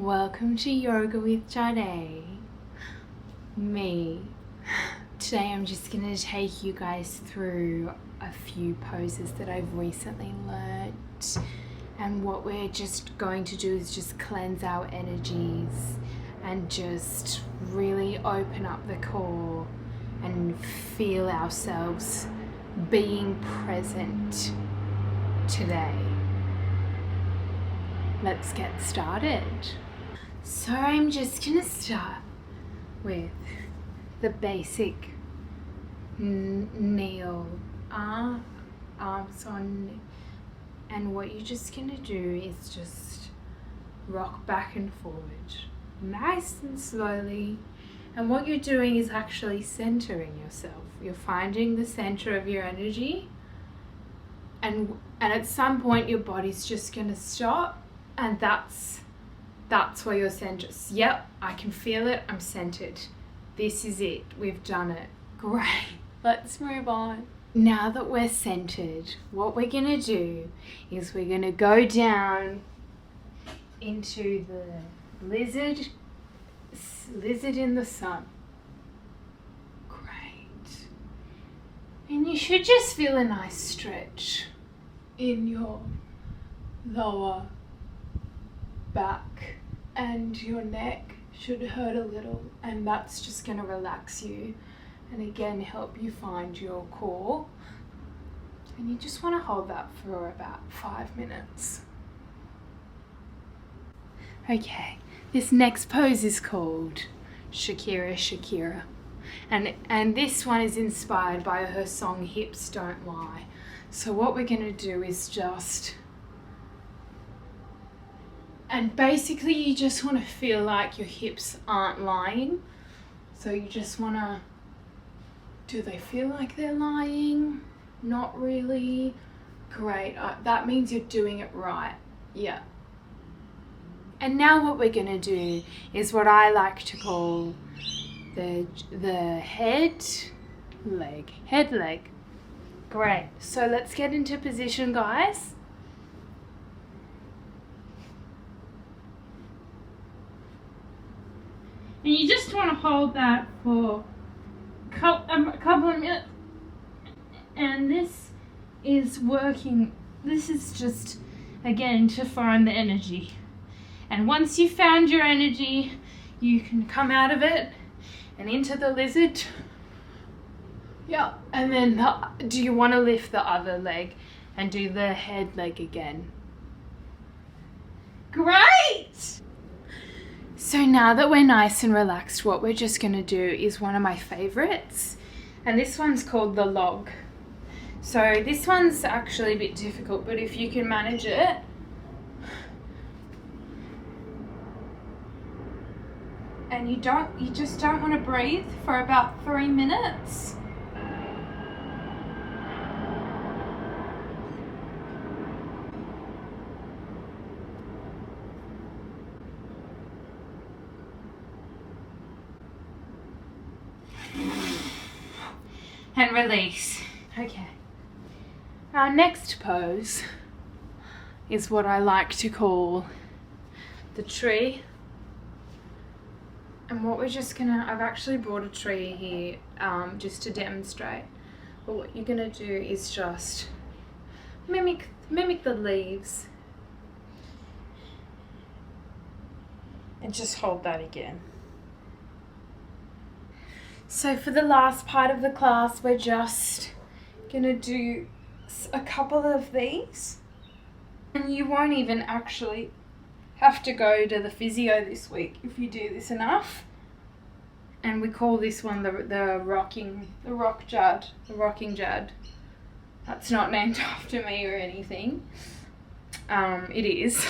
Welcome to Yoga with Jade. Me. Today I'm just going to take you guys through a few poses that I've recently learnt. And what we're just going to do is just cleanse our energies and just really open up the core and feel ourselves being present today. Let's get started. So I'm just gonna start with the basic kneel, arms on, and what you're just gonna do is just rock back and forward, nice and slowly. And what you're doing is actually centering yourself. You're finding the center of your energy, and at some point your body's just gonna stop. And that's where your center is. Yep, I can feel it. I'm centered. This is it. We've done it. Great. Let's move on. Now that we're centered, what we're going to do is we're going to go down into the lizard in the sun. Great. And you should just feel a nice stretch in your lower back, and your neck should hurt a little, and that's just going to relax you and again help you find your core. And you just want to hold that for about 5 minutes. Okay, this next pose is called Shakira, and this one is inspired by her song Hips Don't Lie. So what we're going to do is just, and basically you just want to feel like your hips aren't lying. So you just want to, do they feel like they're lying? Not really. Great. That means you're doing it right. Yeah. And now what we're going to do is what I like to call the head leg. Great. So let's get into position, guys. And you just want to hold that for a couple of minutes. And this is working. This is just, again, to find the energy. And once you've found your energy, you can come out of it and into the lizard. Yeah. And then do you want to lift the other leg and do the head leg again? Great! So now that we're nice and relaxed, what we're just going to do is one of my favorites. And this one's called the log. So this one's actually a bit difficult, but if you can manage it. And you just don't want to breathe for about 3 minutes. And release. Okay. Our next pose is what I like to call the tree. And what we're just gonna, I've actually brought a tree here just to demonstrate. But what you're gonna do is just mimic the leaves. And just hold that again. So for the last part of the class, we're just gonna do a couple of these. And you won't even actually have to go to the physio this week if you do this enough. And we call this one the rocking Jad. That's not named after me or anything. It is.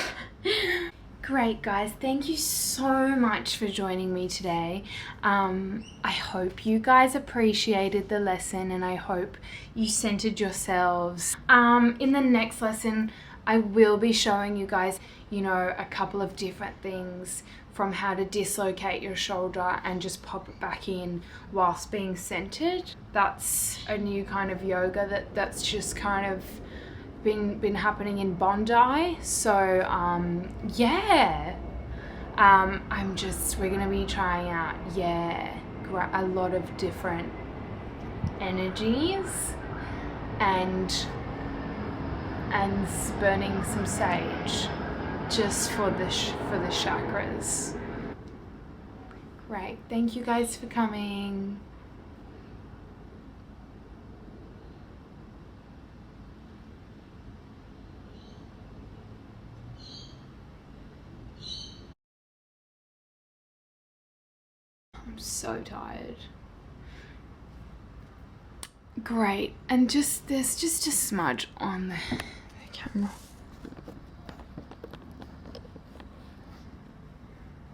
Great, guys. Thank you so much for joining me today. I hope you guys appreciated the lesson, and I hope you centered yourselves. In the next lesson, I will be showing you guys, a couple of different things, from how to dislocate your shoulder and just pop it back in whilst being centered. That's a new kind of yoga that's just kind of been happening in Bondi. So yeah, we're gonna be trying out, yeah, a lot of different energies and burning some sage just for the chakras. Great, thank you guys for coming. I'm so tired. Great, and there's just a smudge on the camera.